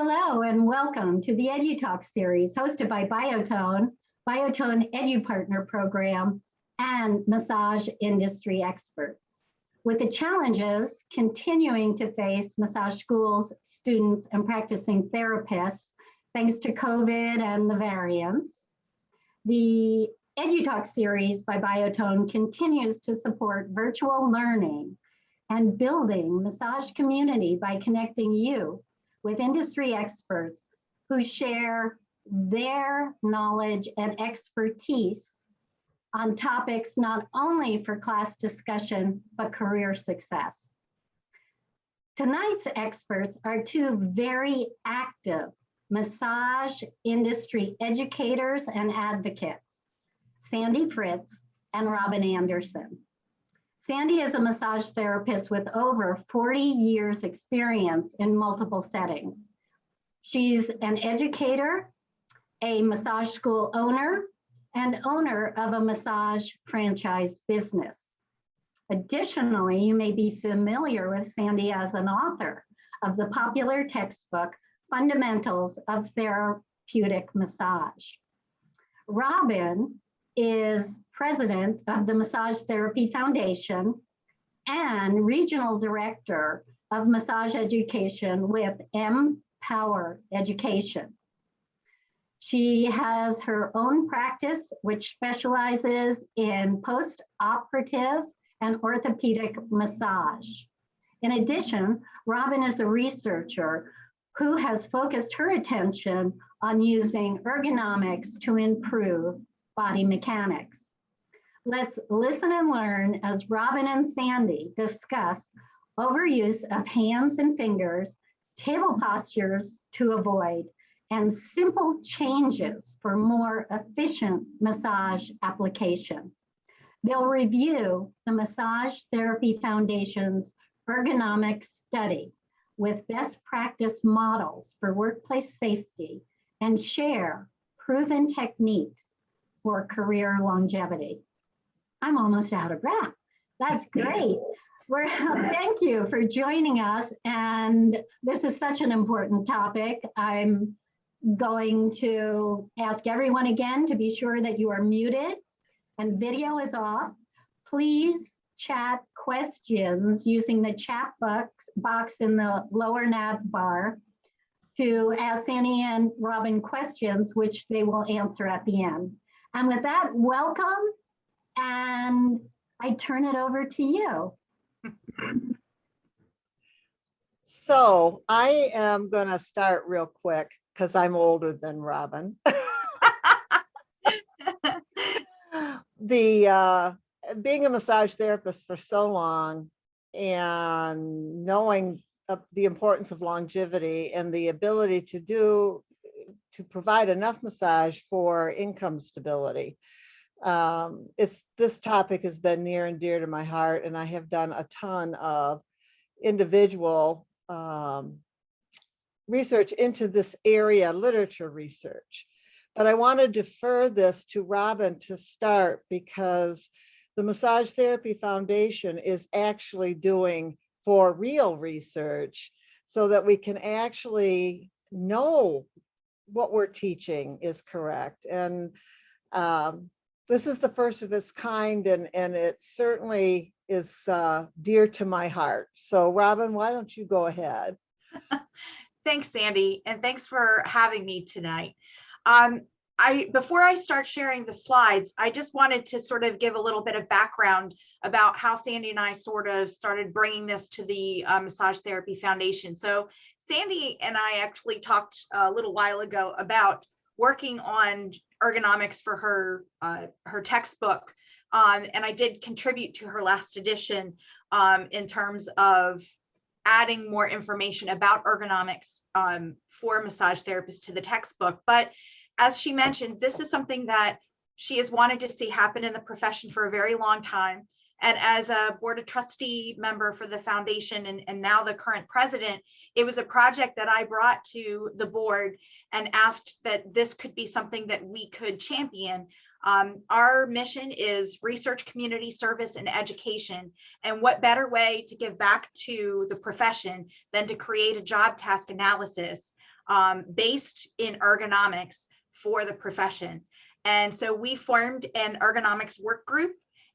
Hello and welcome to the EduTalk series hosted by Biotone EduPartner Program, and massage industry experts. With the challenges continuing to face massage schools, students, and practicing therapists, thanks to COVID and the variants, the EduTalk series by Biotone continues to support virtual learning and building massage community by connecting you with industry experts who share their knowledge and expertise on topics not only for class discussion, but career success. Tonight's experts are two very active massage industry educators and advocates, Sandy Fritz and Robin Anderson. Sandy is a massage therapist with over 40 years experience in multiple settings. She's an educator, a massage school owner, and owner of a massage franchise business. Additionally, you may be familiar with Sandy as an author of the popular textbook, Fundamentals of Therapeutic Massage. Robin is president of the Massage Therapy Foundation and regional director of massage education with Empower Education. She has her own practice, which specializes in post-operative and orthopedic massage. In addition, Robin is a researcher who has focused her attention on using ergonomics to improve body mechanics. Let's listen and learn as Robin and Sandy discuss overuse of hands and fingers, table postures to avoid, and simple changes for more efficient massage application. They'll review the Massage Therapy Foundation's Ergonomics Study with best practice models for workplace safety and share proven techniques for career longevity. I'm almost out of breath. That's great. Thank you for joining us. And this is such an important topic. I'm going to ask everyone again to be sure that you are muted and video is off. Please chat questions using the chat box in the lower nav bar to ask Sandy and Robin questions, which they will answer at the end. And with that, welcome, and I turn it over to you. So I am going to start real quick because I'm older than Robin. Being a massage therapist for so long and knowing the importance of longevity and the ability to provide enough massage for income stability. This topic has been near and dear to my heart, and I have done a ton of individual research into this area, literature research. But I want to defer this to Robin to start because the Massage Therapy Foundation is actually doing for real research so that we can actually know what we're teaching is correct. And this is the first of its kind, and it certainly is dear to my heart. So Robin, why don't you go ahead? Thanks, Sandy, and thanks for having me tonight. Before I start sharing the slides, I just wanted to sort of give a little bit of background about how Sandy and I sort of started bringing this to the Massage Therapy Foundation. So Sandy and I actually talked a little while ago about working on ergonomics for her textbook, and I did contribute to her last edition in terms of adding more information about ergonomics for massage therapists to the textbook. But as she mentioned, this is something that she has wanted to see happen in the profession for a very long time. And as a board of trustee member for the foundation and now the current president, it was a project that I brought to the board and asked that this could be something that we could champion. Our mission is research, community service, and education. And what better way to give back to the profession than to create a job task analysis based in ergonomics for the profession. And so we formed an ergonomics work group,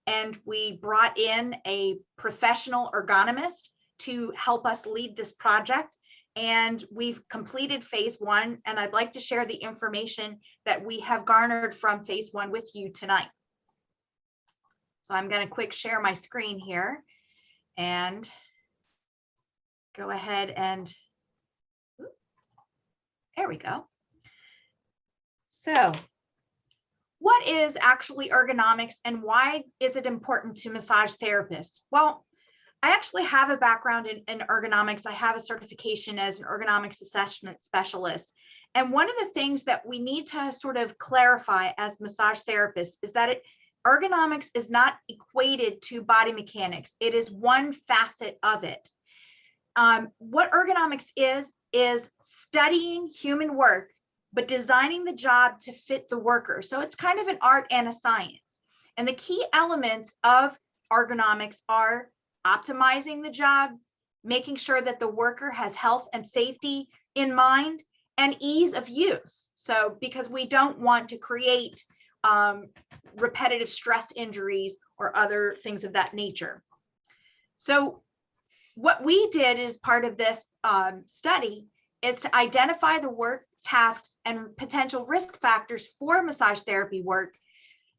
and we brought in a professional ergonomist to help us lead this project. And we've completed phase 1, and I'd like to share the information that we have garnered from phase 1 with you tonight. So I'm going to quick share my screen here and go ahead and, there we go. So what is actually ergonomics, and why is it important to massage therapists? Well, I actually have a background in ergonomics. I have a certification as an ergonomics assessment specialist. And one of the things that we need to sort of clarify as massage therapists is that ergonomics is not equated to body mechanics. It is one facet of it. What ergonomics is studying human work, but designing the job to fit the worker. So it's kind of an art and a science. And the key elements of ergonomics are optimizing the job, making sure that the worker has health and safety in mind, and ease of use. So because we don't want to create repetitive stress injuries or other things of that nature. So what we did as part of this study is to identify the work tasks and potential risk factors for massage therapy work,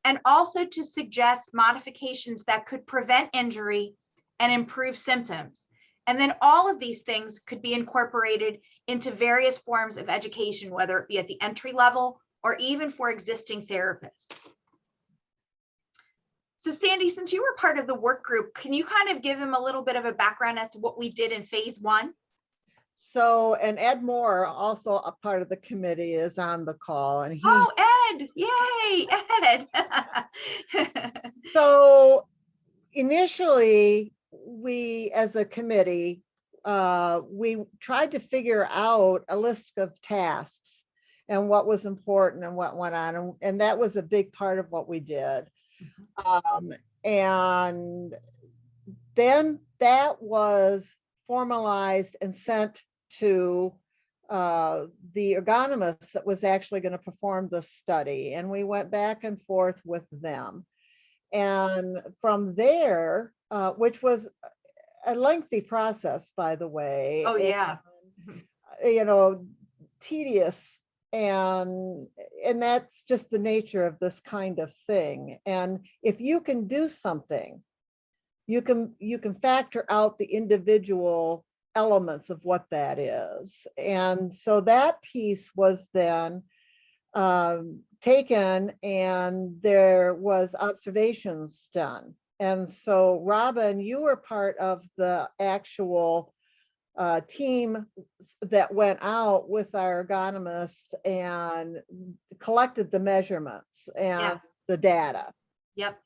and also to suggest modifications that could prevent injury and improve symptoms. And then all of these things could be incorporated into various forms of education, whether it be at the entry level or even for existing therapists. So Sandy, since you were part of the work group, can you kind of give them a little bit of a background as to what we did in phase 1? So, and Ed Moore, also a part of the committee, is on the call, and he. Oh, Ed! Yay, Ed! So initially, we as a committee, we tried to figure out a list of tasks and what was important and what went on, and that was a big part of what we did. And then that was formalized and sent to the ergonomist that was actually going to perform the study, and we went back and forth with them. And from there, which was a lengthy process, by the way. Oh, yeah. And, tedious, and that's just the nature of this kind of thing. And if you can do something, you can factor out the individual elements of what that is. And so that piece was then taken, and there was observations done. And so Robin, you were part of the actual team that went out with our ergonomists and collected the measurements and the data. Yep,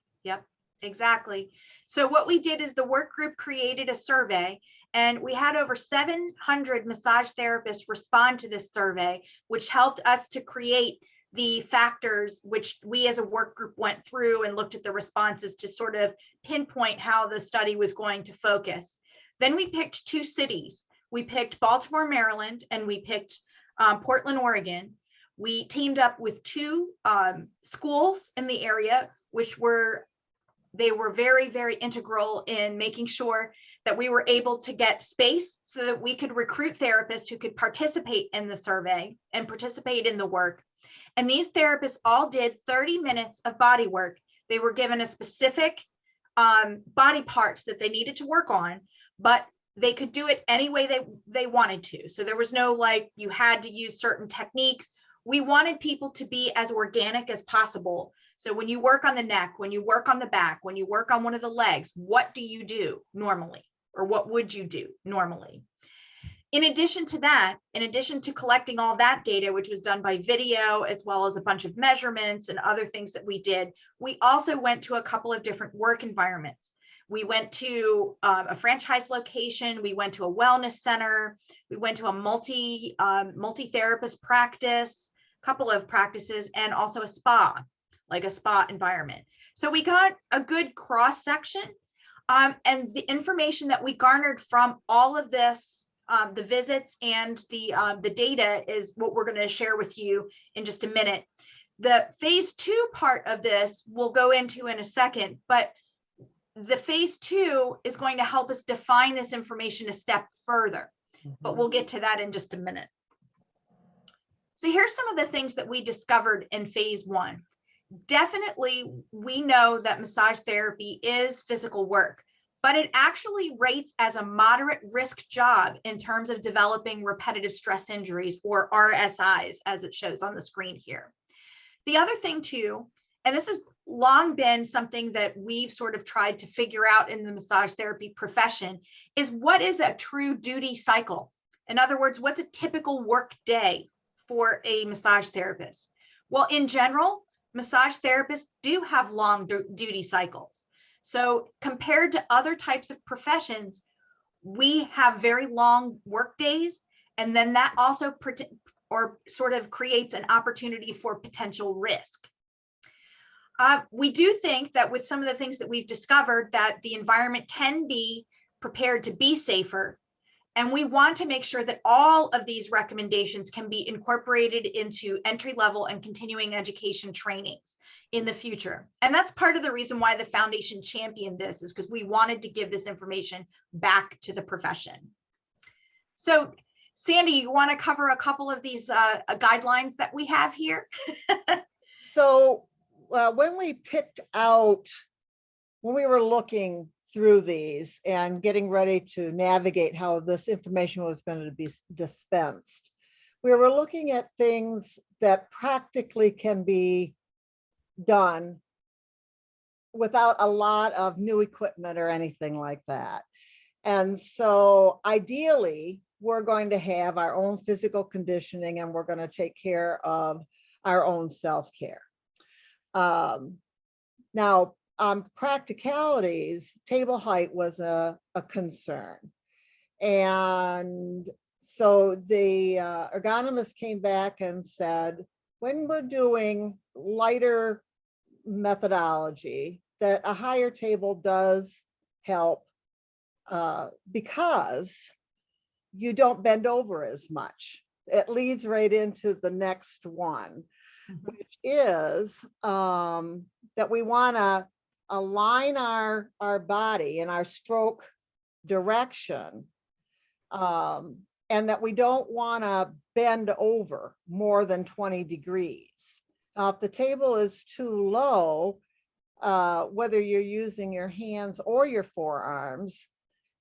exactly. So what we did is the work group created a survey, and we had over 700 massage therapists respond to this survey, which helped us to create the factors which we as a work group went through and looked at the responses to sort of pinpoint how the study was going to focus. Then we picked 2 cities. We picked Baltimore, Maryland, and we picked Portland, Oregon. We teamed up with 2 schools in the area, which were very, very integral in making sure that we were able to get space so that we could recruit therapists who could participate in the survey and participate in the work. And these therapists all did 30 minutes of body work. They were given a specific body parts that they needed to work on, but they could do it any way they wanted to. So there was no like, you had to use certain techniques. We wanted people to be as organic as possible. So when you work on the neck, when you work on the back, when you work on one of the legs, what do you do normally? Or what would you do normally? In addition to that, in addition to collecting all that data, which was done by video, as well as a bunch of measurements and other things that we did, we also went to a couple of different work environments. We went to a franchise location. We went to a wellness center. We went to a multi-therapist practice, a couple of practices, and also a spa, like a spa environment. So we got a good cross section. And the information that we garnered from all of this the visits and the data is what we're going to share with you in just a minute. The phase 2 part of this we'll go into in a second, but the phase 2 is going to help us define this information a step further, but we'll get to that in just a minute. So here's some of the things that we discovered in phase 1. Definitely, we know that massage therapy is physical work, but it actually rates as a moderate risk job in terms of developing repetitive stress injuries, or RSIs, as it shows on the screen here. The other thing too, and this has long been something that we've sort of tried to figure out in the massage therapy profession, is what is a true duty cycle? In other words, what's a typical work day for a massage therapist? Well, in general, massage therapists do have long duty cycles. So compared to other types of professions, we have very long work days, and then that also sort of creates an opportunity for potential risk. We do think that with some of the things that we've discovered, that the environment can be prepared to be safer. And we want to make sure that all of these recommendations can be incorporated into entry-level and continuing education trainings in the future. And that's part of the reason why the foundation championed this, is because we wanted to give this information back to the profession. So Sandy, you want to cover a couple of these guidelines that we have here? So when we picked out, when we were looking through these and getting ready to navigate how this information was going to be dispensed, we were looking at things that practically can be done without a lot of new equipment or anything like that. And so ideally, we're going to have our own physical conditioning, and we're going to take care of our own self-care. Now, on practicalities, table height was a concern. And so the ergonomists came back and said, when we're doing lighter methodology, that a higher table does help because you don't bend over as much. It leads right into the next one, which is that we want to align our body and our stroke direction, and that we don't want to bend over more than 20 degrees. Now, if the table is too low, whether you're using your hands or your forearms,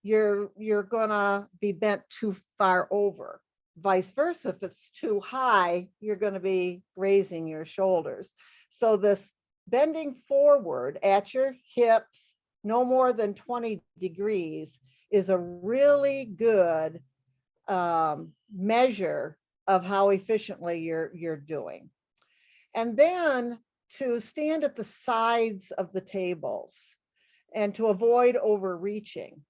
you're gonna be bent too far over. Vice versa, if it's too high, you're going to be raising your shoulders. So this bending forward at your hips, no more than 20 degrees, is a really good measure of how efficiently you're doing. And then to stand at the sides of the tables and to avoid overreaching.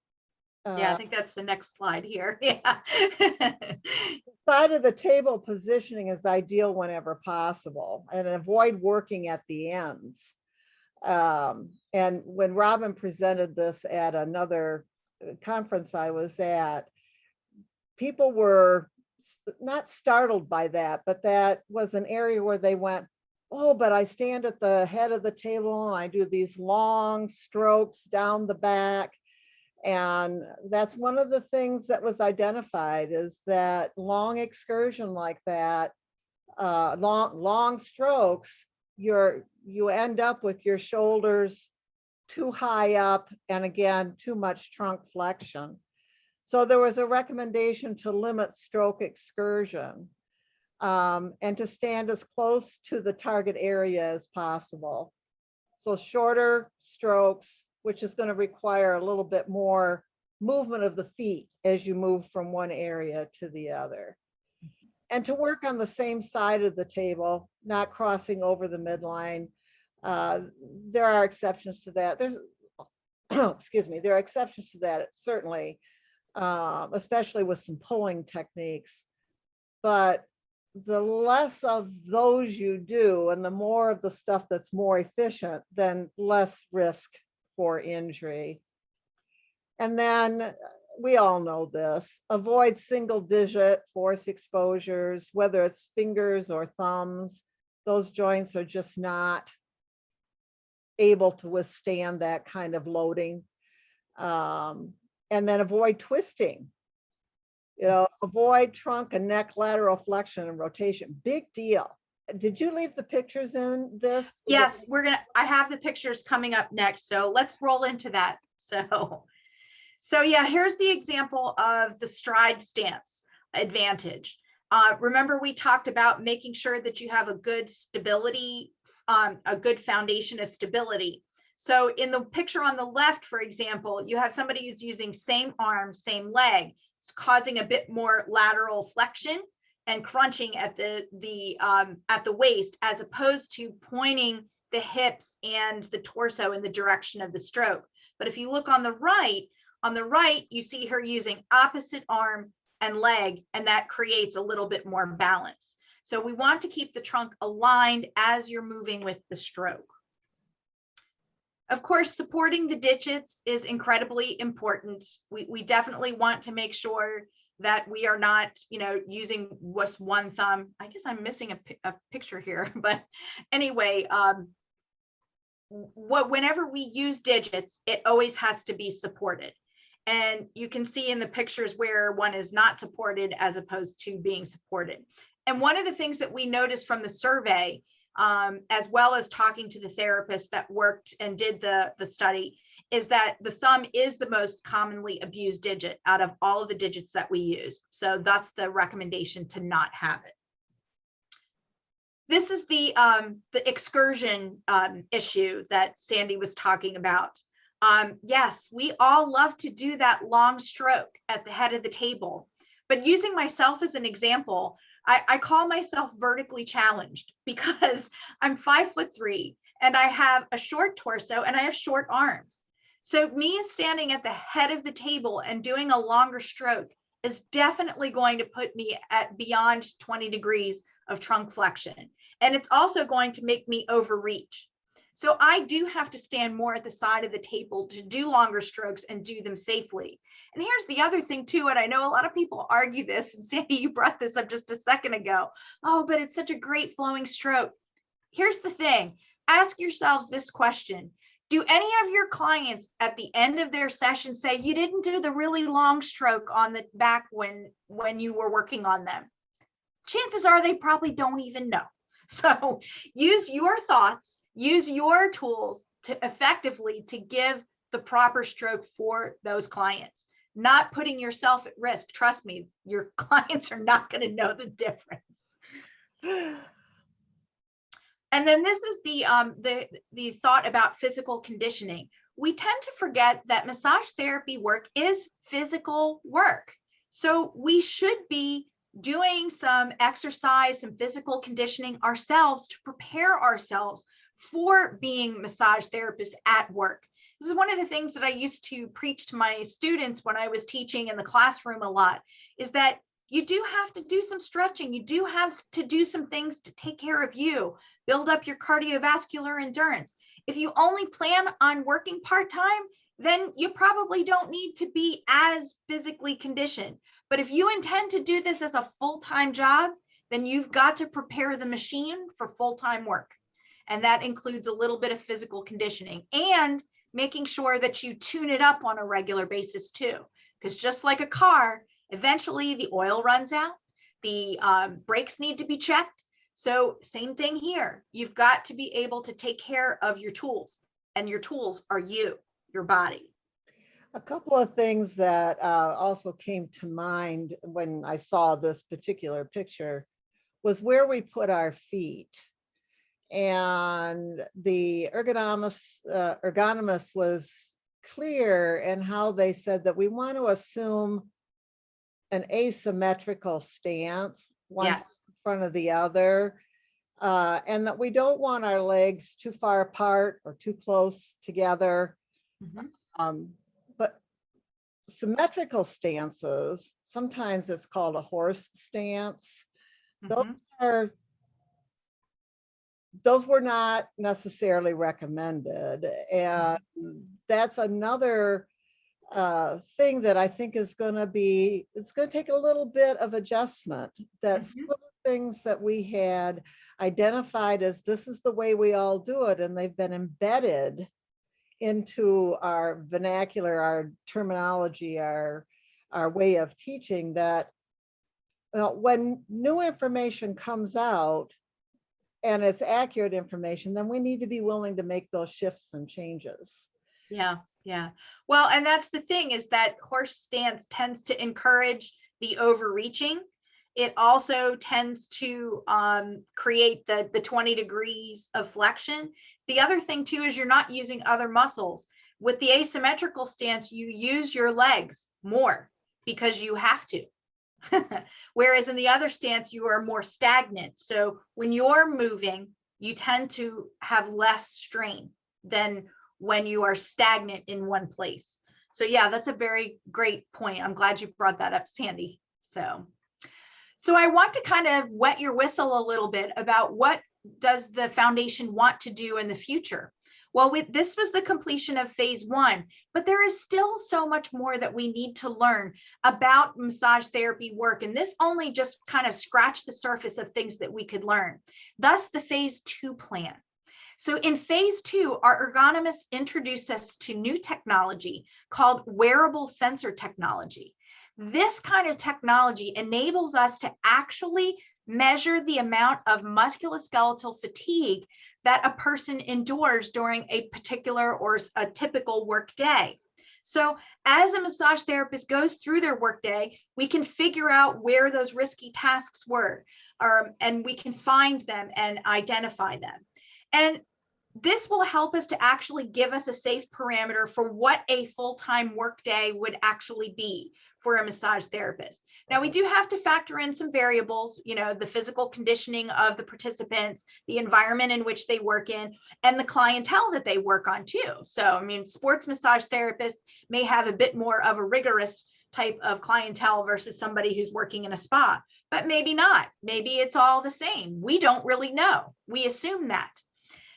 Yeah, I think that's the next slide here. Yeah. Side of the table positioning is ideal whenever possible, and avoid working at the ends. And when Robin presented this at another conference I was at, people were not startled by that, but that was an area where they went, oh, but I stand at the head of the table and I do these long strokes down the back. And that's one of the things that was identified, is that long excursion like that, long strokes, you end up with your shoulders too high up, and again, too much trunk flexion. So there was a recommendation to limit stroke excursion, and to stand as close to the target area as possible. So shorter strokes, which is going to require a little bit more movement of the feet as you move from one area to the other. And to work on the same side of the table, not crossing over the midline. There are exceptions to that. There's, excuse me, there are exceptions to that, certainly, especially with some pulling techniques. But the less of those you do, and the more of the stuff that's more efficient, then less risk for injury. And then we all know this. Avoid single digit force exposures, whether it's fingers or thumbs. Those joints are just not able to withstand that kind of loading. And then avoid twisting. Avoid trunk and neck lateral flexion and rotation. Big deal. Did you leave the pictures in this? Yes, I have the pictures coming up next. So let's roll into that. So yeah, here's the example of the stride stance advantage. Remember, we talked about making sure that you have a good stability, a good foundation of stability. So in the picture on the left, for example, you have somebody who's using same arm, same leg. It's causing a bit more lateral flexion and crunching at the waist, as opposed to pointing the hips and the torso in the direction of the stroke. But if you look on the right, you see her using opposite arm and leg, and that creates a little bit more balance. So we want to keep the trunk aligned as you're moving with the stroke. Of course, supporting the digits is incredibly important. We definitely want to make sure that we are not, using just one thumb. I guess I'm missing a picture here, but anyway, whenever we use digits, it always has to be supported. And you can see in the pictures where one is not supported as opposed to being supported. And one of the things that we noticed from the survey, as well as talking to the therapist that worked and did the study, is that the thumb is the most commonly abused digit out of all of the digits that we use. So that's the recommendation to not have it. This is the excursion issue that Sandy was talking about. Yes, we all love to do that long stroke at the head of the table, but using myself as an example, I call myself vertically challenged because I'm 5'3" and I have a short torso and I have short arms. So me standing at the head of the table and doing a longer stroke is definitely going to put me at beyond 20 degrees of trunk flexion. And it's also going to make me overreach. So I do have to stand more at the side of the table to do longer strokes and do them safely. And here's the other thing too, and I know a lot of people argue this, and Sandy, you brought this up just a second ago. Oh, but it's such a great flowing stroke. Here's the thing, ask yourselves this question. Do any of your clients at the end of their session say you didn't do the really long stroke on the back when you were working on them? Chances are they probably don't even know. So use your thoughts, use your tools to effectively to give the proper stroke for those clients, not putting yourself at risk. Trust me, your clients are not going to know the difference. And then this is the thought about physical conditioning. We tend to forget that massage therapy work is physical work. So we should be doing some exercise, some physical conditioning ourselves to prepare ourselves for being massage therapists at work. This is one of the things that I used to preach to my students when I was teaching in the classroom a lot, is that you do have to do some stretching. You do have to do some things to take care of you, build up your cardiovascular endurance. If you only plan on working part-time, then you probably don't need to be as physically conditioned. But if you intend to do this as a full-time job, then you've got to prepare the machine for full-time work. And that includes a little bit of physical conditioning and making sure that you tune it up on a regular basis too. Because just like a car, eventually the oil runs out, the brakes need to be checked. So same thing here. You've got to be able to take care of your tools, and your tools are you, your body. A couple of things that also came to mind when I saw this particular picture was where we put our feet. And the ergonomist was clear in how they said that we want to assume an asymmetrical stance, one Yes. in front of the other, and that we don't want our legs too far apart or too close together. Mm-hmm. But symmetrical stances, sometimes it's called a horse stance. Mm-hmm. Those were not necessarily recommended. And that's another thing that I think is going to be, it's going to take a little bit of adjustment. That's some of the things that we had identified as this is the way we all do it, and they've been embedded into our vernacular, our terminology, our way of teaching, that when new information comes out and it's accurate information, then we need to be willing to make those shifts and changes. Yeah, yeah. Well, and that's the thing, is that horse stance tends to encourage the overreaching. It also tends to create the 20 degrees of flexion. The other thing too is you're not using other muscles. With the asymmetrical stance, you use your legs more because you have to. Whereas in the other stance, you are more stagnant. So when you're moving, you tend to have less strain than when you are stagnant in one place. So yeah, that's a very great point. I'm glad you brought that up, Sandy. So I want to kind of wet your whistle a little bit about what does the foundation want to do in the future. Well, this was the completion of phase 1, but there is still so much more that we need to learn about massage therapy work. And this only just kind of scratched the surface of things that we could learn. Thus the phase 2 plan. So in phase 2, our ergonomists introduced us to new technology called wearable sensor technology. This kind of technology enables us to actually measure the amount of musculoskeletal fatigue that a person endures during a particular or a typical work day. So as a massage therapist goes through their workday, we can figure out where those risky tasks were, and we can find them and identify them. And this will help us to actually give us a safe parameter for what a full-time workday would actually be for a massage therapist. Now, we do have to factor in some variables, you know, the physical conditioning of the participants, the environment in which they work in, and the clientele that they work on too. So, I mean, sports massage therapists may have a bit more of a rigorous type of clientele versus somebody who's working in a spa, but maybe not. Maybe it's all the same. We don't really know. We assume that.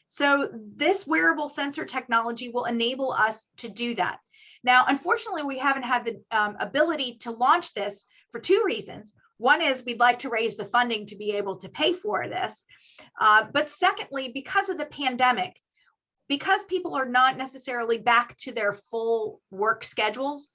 So this wearable sensor technology will enable us to do that. Now, unfortunately, we haven't had the ability to launch this for 2 reasons. One is we'd like to raise the funding to be able to pay for this. But secondly, because of the pandemic, because people are not necessarily back to their full work schedules,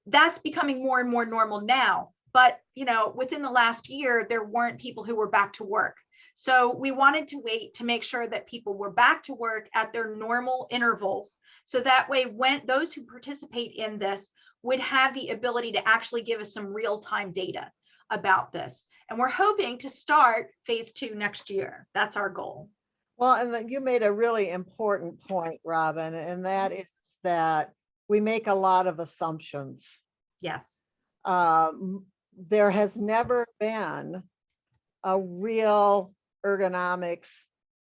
that's becoming more and more normal now. But, you know, within the last year, there weren't people who were back to work. So we wanted to wait to make sure that people were back to work at their normal intervals. So that way, when those who participate in this would have the ability to actually give us some real-time data about this. And we're hoping to start phase 2 next year. That's our goal. Well, and you made a really important point, Robin, and that is that we make a lot of assumptions. Yes. There has never been a real ergonomics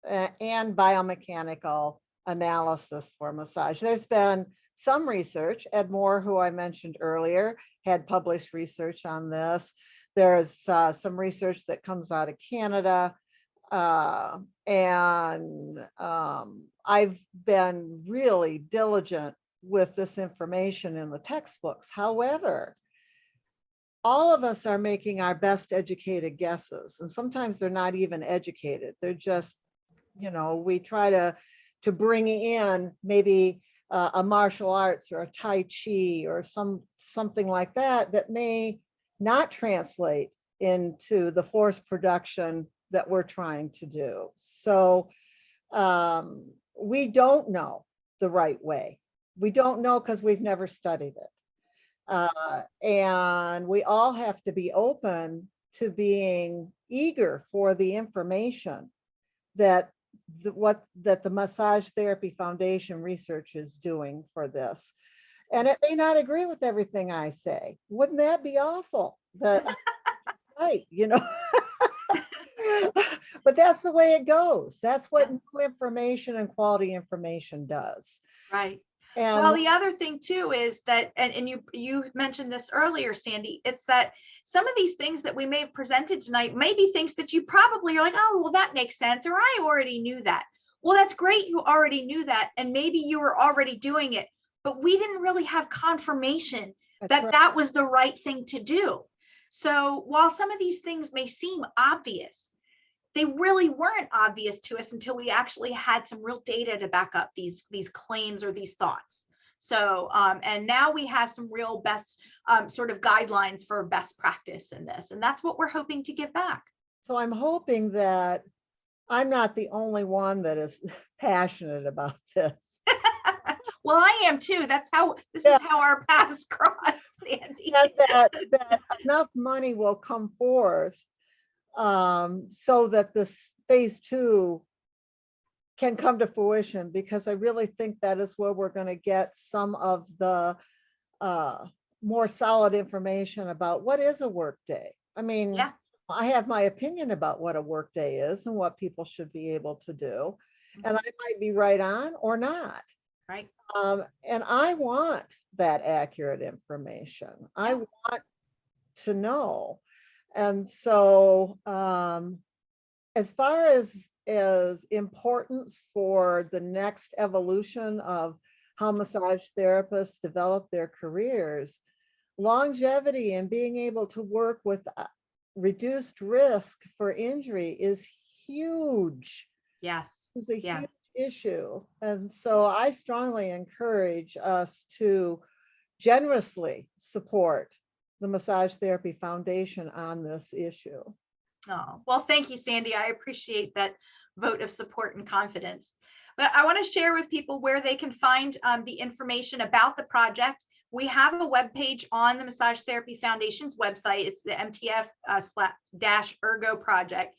and biomechanical analysis for massage. There's been some research. Ed Moore, who I mentioned earlier, had published research on this. There's some research that comes out of Canada. And I've been really diligent with this information in the textbooks. However, all of us are making our best educated guesses, and sometimes they're not even educated. They're just, you know, we try to bring in maybe a martial arts or a Tai Chi or something like that that may not translate into the force production that we're trying to do. So we don't know the right way. We don't know because we've never studied it. And we all have to be open to being eager for the information that the Massage Therapy Foundation research is doing for this. And it may not agree with everything I say. Wouldn't that be awful? That right, you know. But that's the way it goes. That's what new information and quality information does. Right. And well, the other thing too is that, and you mentioned this earlier, Sandy, it's that some of these things that we may have presented tonight may be things that you probably are like, oh, well, that makes sense, or I already knew that. Well, that's great. You already knew that. And maybe you were already doing it. but we didn't really have confirmation That's that right. that was the right thing to do. So while some of these things may seem obvious, they really weren't obvious to us until we actually had some real data to back up these claims or these thoughts. So, and now we have some real best sort of guidelines for best practice in this, and that's what we're hoping to give back. So I'm hoping that I'm not the only one that is passionate about this. Well, I am too. This is how our paths cross, Sandy. That enough money will come forth so that this phase 2 can come to fruition, because I really think that is where we're going to get some of the more solid information about what is a work day. I mean, Yeah. I have my opinion about what a work day is and what people should be able to do. And I might be right on or not. Right. And I want that accurate information. I want to know. And so as far as importance for the next evolution of how massage therapists develop their careers, longevity and being able to work with reduced risk for injury is huge. Yes. It's a huge issue. And so I strongly encourage us to generously support the Massage Therapy Foundation on this issue. Oh, well, thank you, Sandy. I appreciate that vote of support and confidence. But I want to share with people where they can find the information about the project. We have a webpage on the Massage Therapy Foundation's website. It's the MTF-Ergo project.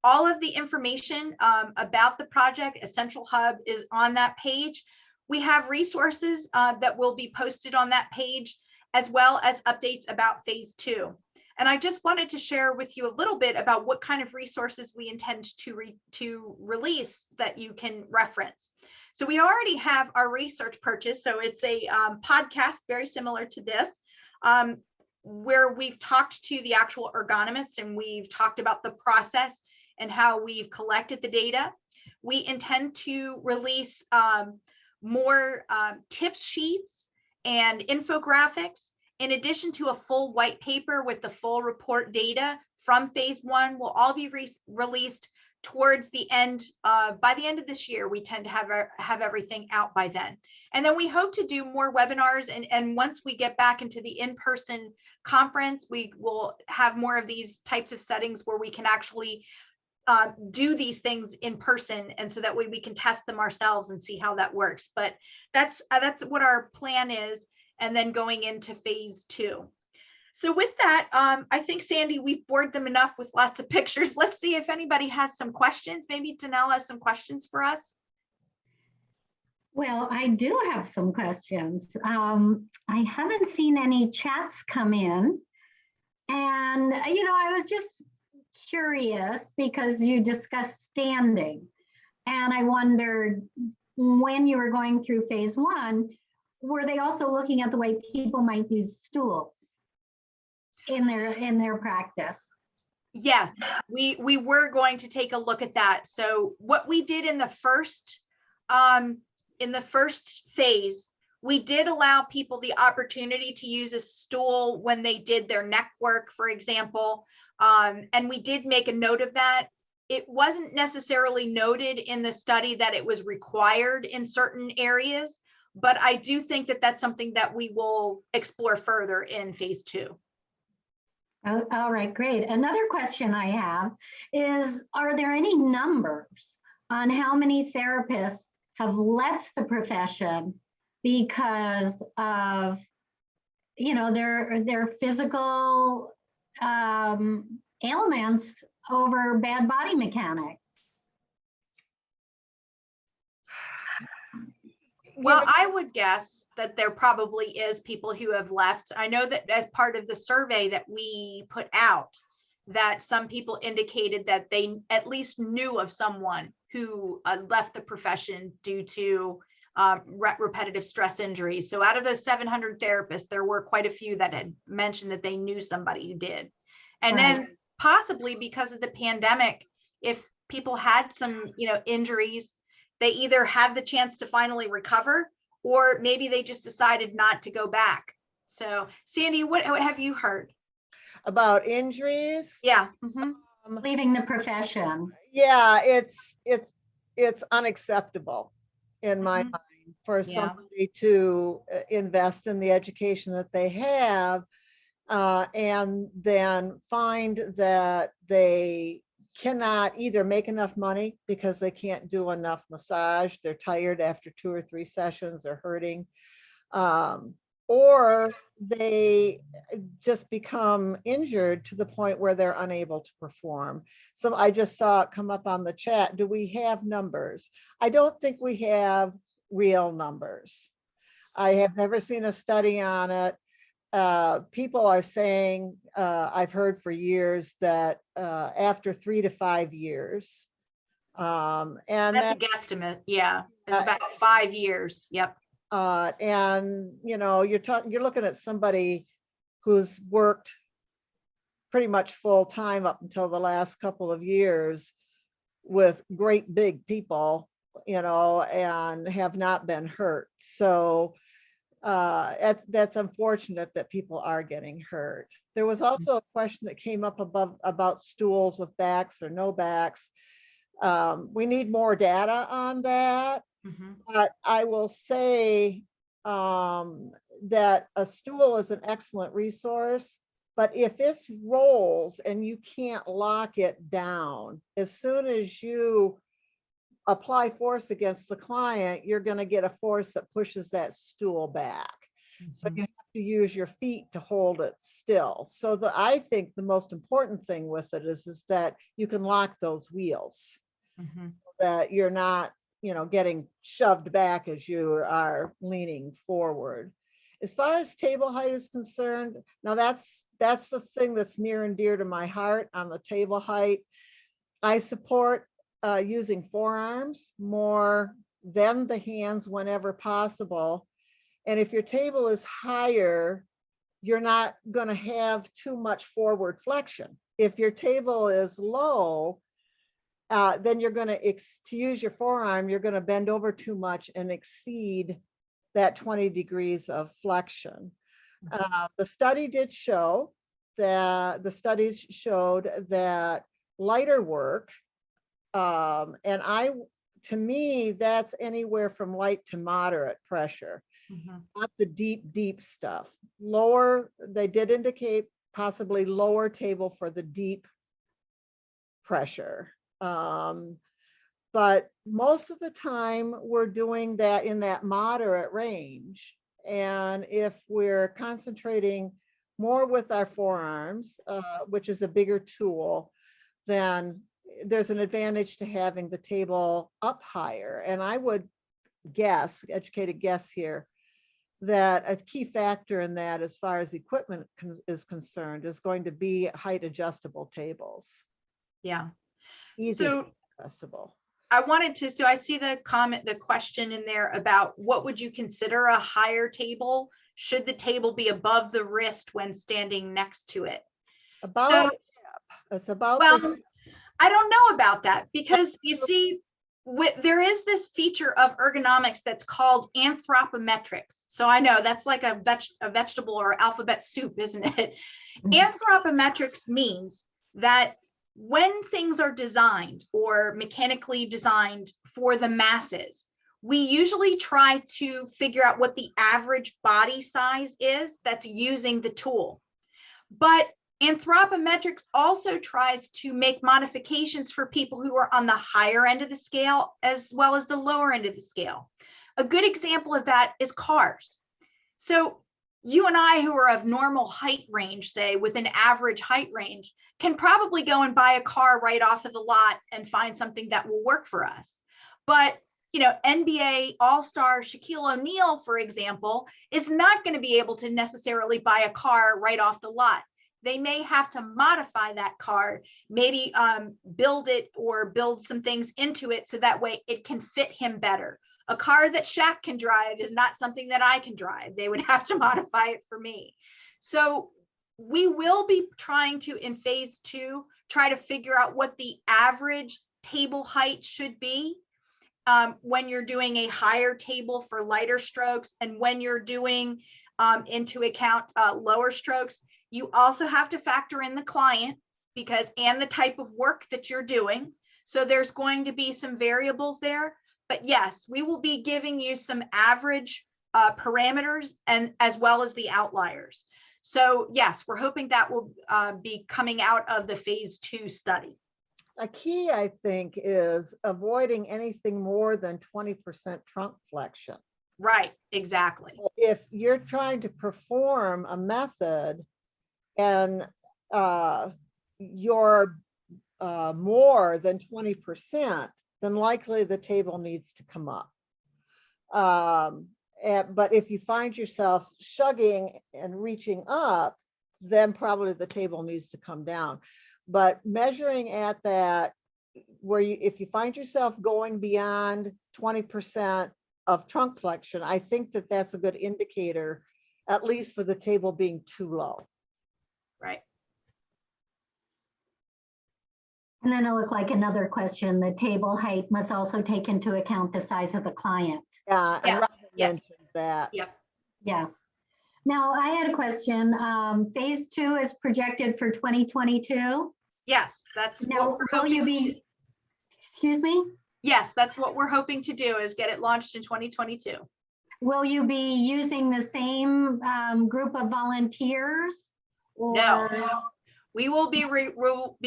All of the information about the project, Essential Hub, is on that page. We have resources that will be posted on that page, as well as updates about phase 2. And I just wanted to share with you a little bit about what kind of resources we intend to release that you can reference. So we already have our research purchase. So it's a podcast very similar to this, where we've talked to the actual ergonomists and we've talked about the process and how we've collected the data. We intend to release more tips sheets and infographics, in addition to a full white paper with the full report data from phase 1. Will all be released towards the end, by the end of this year. We tend to have everything out by then. And then we hope to do more webinars. And once we get back into the in-person conference, we will have more of these types of settings where we can actually do these things in person, and so that way we can test them ourselves and see how that works. But that's what our plan is, and then going into phase 2. So with that, I think, Sandy, we've bored them enough with lots of pictures. Let's see if anybody has some questions. Maybe Danelle has some questions for us. Well, I do have some questions. I haven't seen any chats come in. And, I was just curious because you discussed standing. And I wondered, when you were going through phase 1, were they also looking at the way people might use stools in their practice? Yes, we were going to take a look at that. So what we did in the first phase, we did allow people the opportunity to use a stool when they did their neck work, for example. And we did make a note of that. It wasn't necessarily noted in the study that it was required in certain areas, but I do think that that's something that we will explore further in phase 2. Oh, all right, great. Another question I have is, are there any numbers on how many therapists have left the profession because of, their physical ailments over bad body mechanics? Well, I would guess that there probably is people who have left. I know that as part of the survey that we put out, that some people indicated that they at least knew of someone who left the profession due to repetitive stress injuries. So out of those 700 therapists, there were quite a few that had mentioned that they knew somebody who did. And Right. then possibly because of the pandemic, if people had some, injuries, they either had the chance to finally recover, or maybe they just decided not to go back. So Sandy, what have you heard? About injuries? Yeah. Leaving the profession. Yeah, it's unacceptable in my mind for Yeah. somebody to invest in the education that they have and then find that they cannot either make enough money because they can't do enough massage. They're tired after 2 or 3 sessions, they're hurting. Or they just become injured to the point where they're unable to perform. So I just saw it come up on the chat. Do we have numbers? I don't think we have real numbers. I have never seen a study on it. People are saying, I've heard for years that after 3 to 5 years, and that's a guesstimate. Yeah, it's about 5 years. Yep. And you're looking at somebody who's worked pretty much full time up until the last couple of years with great big people, and have not been hurt. So that's unfortunate that people are getting hurt. There was also a question that came up about stools with backs or no backs. We need more data on that. But I will say that a stool is an excellent resource, but if it's rolls and you can't lock it down, as soon as you apply force against the client, you're going to get a force that pushes that stool back. So you have to use your feet to hold it still. So I think the most important thing with it is that you can lock those wheels, that you're not getting shoved back as you are leaning forward. As far as table height is concerned, now that's the thing that's near and dear to my heart on the table height. I support using forearms more than the hands whenever possible. And if your table is higher, you're not going to have too much forward flexion. If your table is low, then you're going to use your forearm, you're going to bend over too much and exceed that 20 degrees of flexion. The study did show that the studies showed that lighter work, to me, that's anywhere from light to moderate pressure, not the deep stuff. Lower, they did indicate possibly lower table for the deep pressure. But most of the time we're doing that in that moderate range. And if we're concentrating more with our forearms, which is a bigger tool, then there's an advantage to having the table up higher. And I would guess, educated guess here, that a key factor in that as far as equipment is concerned is going to be height adjustable tables. Yeah. Easy So accessible. so I see the question in there about what would you consider a higher table? Should the table be above the wrist when standing next to it? It's about well, I don't know about that, because you see, there is this feature of ergonomics that's called anthropometrics. So I know that's like a vegetable or alphabet soup, isn't it? Anthropometrics means that when things are designed or mechanically designed for the masses, we usually try to figure out what the average body size is that's using the tool. But anthropometrics also tries to make modifications for people who are on the higher end of the scale as well as the lower end of the scale. A good example of that is cars. So you and I, who are of normal height range, say with an average height range, can probably go and buy a car right off of the lot and find something that will work for us. But NBA All-Star Shaquille O'Neal, for example, is not going to be able to necessarily buy a car right off the lot. They may have to modify that car, maybe build it or build some things into it so that way it can fit him better. A car that Shaq can drive is not something that I can drive. They would have to modify it for me. So we will be trying to, in phase 2, try to figure out what the average table height should be. when you're doing a higher table for lighter strokes, and when you're doing into account lower strokes. You also have to factor in the client and the type of work that you're doing. So there's going to be some variables there. But yes, we will be giving you some average parameters and as well as the outliers. So yes, we're hoping that will be coming out of the phase 2 study. A key, I think, is avoiding anything more than 20% trunk flexion. Right, exactly. If you're trying to perform a method and you're more than 20%, then likely the table needs to come up. But if you find yourself shugging and reaching up, then probably the table needs to come down. But measuring at that, where if you find yourself going beyond 20% of trunk flexion, I think that that's a good indicator, at least for the table being too low. Right. And then it looked like another question, the table height must also take into account the size of the client. Yeah, and Yes, Robin yes. mentioned that. Yep. Yes. Now I had a question. Phase 2 is projected for 2022. Yes, that's Now, what we're will you hoping. be, excuse me? Yes, that's what we're hoping to do, is get it launched in 2022. Will you be using the same group of volunteers? Or... No, we will be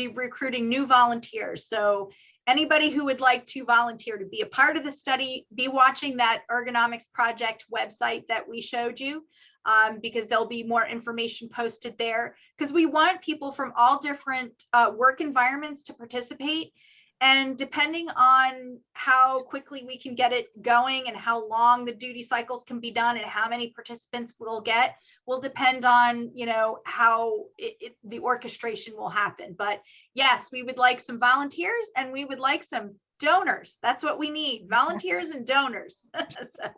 recruiting new volunteers. So anybody who would like to volunteer to be a part of the study, be watching that Ergonomics Project website that we showed you, because there'll be more information posted there, because we want people from all different work environments to participate. And depending on how quickly we can get it going and how long the duty cycles can be done and how many participants we'll get will depend on, you know, how the orchestration will happen. But yes, we would like some volunteers and we would like some donors. That's what we need, volunteers and donors. So.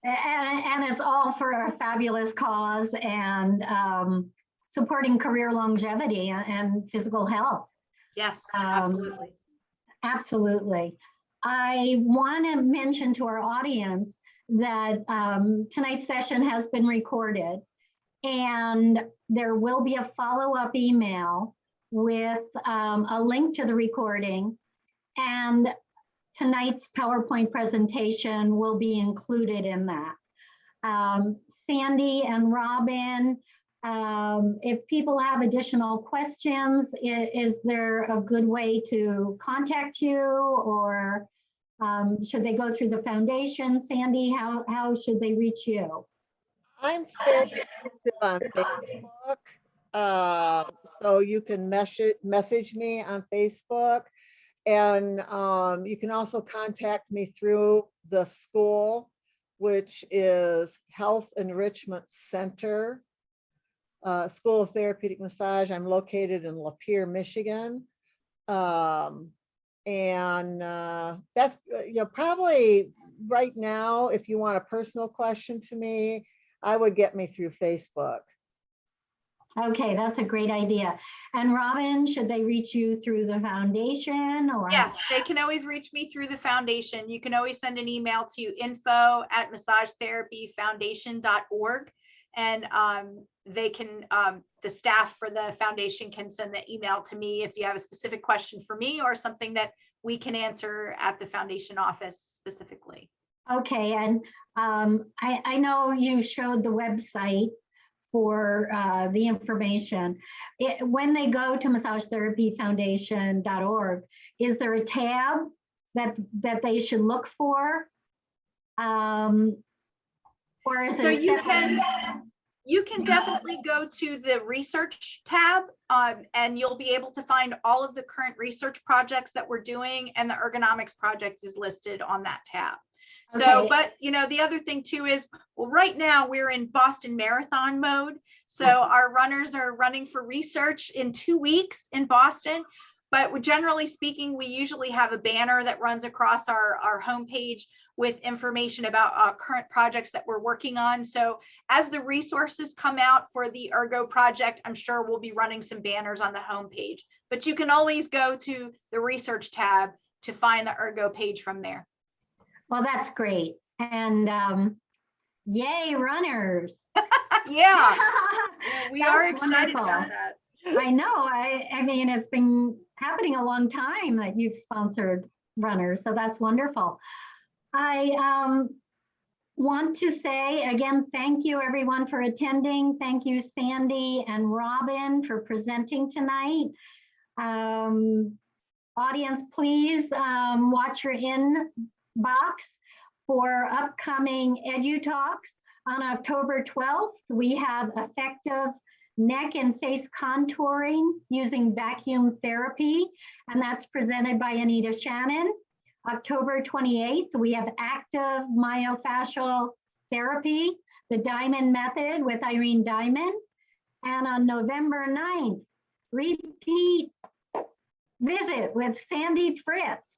And it's all for a fabulous cause and supporting career longevity and physical health. Yes, absolutely. Absolutely. I want to mention to our audience that tonight's session has been recorded, and there will be a follow-up email with a link to the recording, and tonight's PowerPoint presentation will be included in that. Sandy and Robin, if people have additional questions, is there a good way to contact you, or should they go through the foundation? Sandy, how should they reach you? I'm fairly active on Facebook, so you can message me on Facebook, and you can also contact me through the school, which is Health Enrichment Center, School of Therapeutic Massage. I'm located in Lapeer, Michigan. That's, probably right now, if you want a personal question to me, I would get me through Facebook. Okay, that's a great idea. And Robin, should they reach you through the foundation, or? Yes, they can always reach me through the foundation. You can always send an email to info@massagetherapyfoundation.org. And they can, the staff for the foundation can send the email to me if you have a specific question for me or something that we can answer at the foundation office specifically. Okay, and I know you showed the website for the information. When they go to massagetherapyfoundation.org, is there a tab that they should look for? Or is so it you can definitely go to the research tab, and you'll be able to find all of the current research projects that we're doing, and the ergonomics project is listed on that tab. So, okay. But the other thing too is, well, right now we're in Boston Marathon mode. So our runners are running for research in 2 weeks in Boston. But generally speaking, we usually have a banner that runs across our homepage with information about current projects that we're working on. So as the resources come out for the Ergo project, I'm sure we'll be running some banners on the homepage. But you can always go to the research tab to find the Ergo page from there. Well, that's great. And yay, runners. Yeah, we are That's excited wonderful. about that. I know. I mean, it's been happening a long time that you've sponsored runners, so that's wonderful. I want to say again, thank you everyone for attending. Thank you, Sandy and Robin, for presenting tonight. Audience, please watch your inbox for upcoming Edu Talks. On October 12th, we have effective neck and face contouring using vacuum therapy, and that's presented by Anita Shannon. October 28th, we have active myofascial therapy, the Diamond Method with Irene Diamond. And on November 9th, repeat visit with Sandy Fritz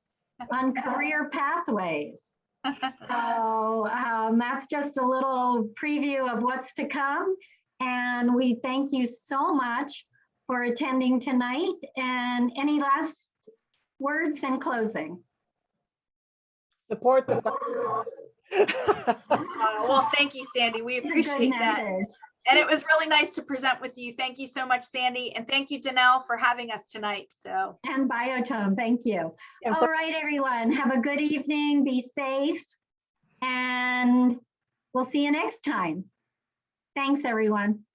on career pathways. So that's just a little preview of what's to come. And we thank you so much for attending tonight. And any last words in closing? Support the. Well, thank you, Sandy. We appreciate that. And it was really nice to present with you. Thank you so much, Sandy. And thank you, Danelle, for having us tonight. So, and Biotone, thank you. All right, everyone, have a good evening. Be safe. And we'll see you next time. Thanks, everyone.